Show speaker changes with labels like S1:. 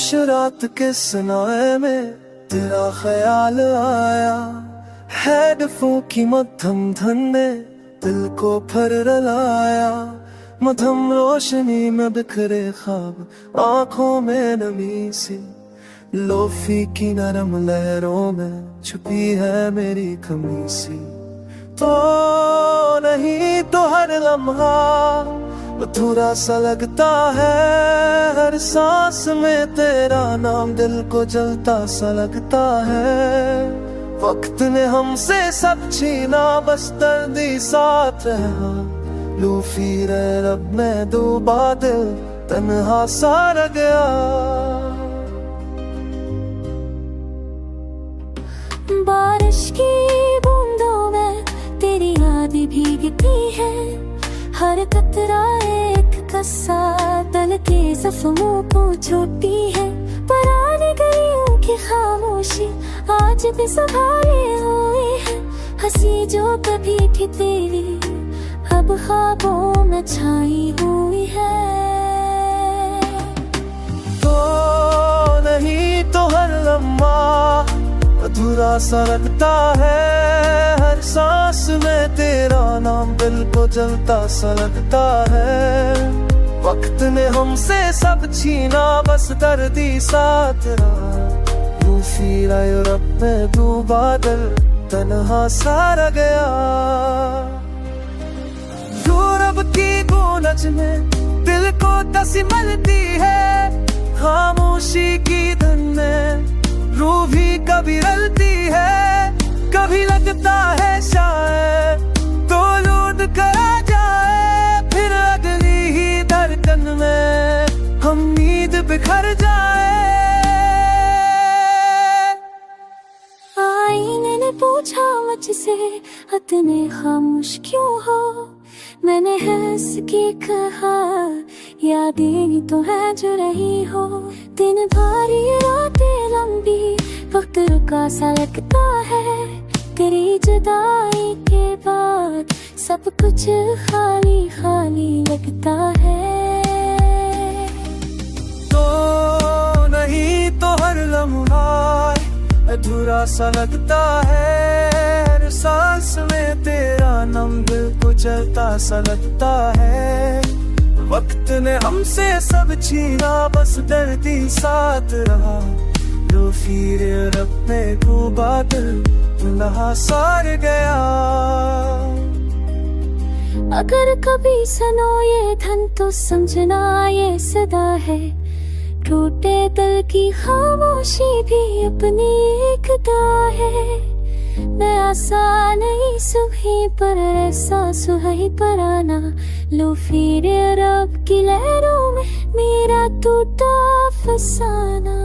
S1: खामोश रात के सनाए में तेरा ख्याल आया। हेडफोन की मध्यम धन ने दिल को फर रलाया। मध्यम रोशनी में बिखरे ख्वाब आंखों में नमी सी। लोफी की नरम लहरों में छुपी है मेरी कमी सी। तो नहीं तो हर लम्हा अधूरा सा लगता है। हर सांस में तेरा नाम दिल को जलता सा लगता है। वक्त ने हमसे सब छीना बस दर्दी साथ रहा। लूफी रब में डूबा दिल तन्हा सा रह गया।
S2: बारिश की बूंदों में तेरी याद भीगती है। हर कतरा एक कस्सा दिल के जख्मों को छूटी है। पुरानी गलियों की खामोशी आज भी संभाले हुए है। हंसी जो कभी थी तेरी अब ख्वाबों में छाई हुई है।
S1: तो नहीं तो हर लम्हा अधूरा सा लगता है। हर सांस में तेरा नाम दिल को जलता सा लगता है। वक्त ने हमसे सब छीना बस दर्दी साथ रहा। लूफी रब में डूबा दिल तन्हा सा रह गया। रब की गूंज में दिल को दसी मिलती है। खामोशी की धन में रूह भी कभी रलती है। कभी लगता है शायद तो लौट कर आ जाए। फिर अगली ही धड़कन में हम नींद बिखर जाए।
S2: आईने ने पूछा मुझसे इतने खामोश क्यों हो। मैंने हंस के कहा यादें तो है जो रही हो। दिन भारी रातें लंबी वक्त रुका सा लगता है। तेरी जुदाई के बाद सब कुछ खाली खाली लगता है।
S1: तो नहीं तो हर लम्हा अधूरा सा लगता है। हर सांस में तेरा नाम दिल को जलता सा लगता है। वक्त ने हमसे सब छीना बस दर्दी साथ रहा। लूफी रब में डूबा दिल तन्हा सा रह गया।
S2: अगर कभी सुनो ये धन तो समझना ये सदा है। टूटे दिल की खामोशी भी अपनी एक दा है। नया सा नहीं सुही पर ऐसा सुहाई पराना। लूफी रब की लहरों में मेरा टूटा फसाना।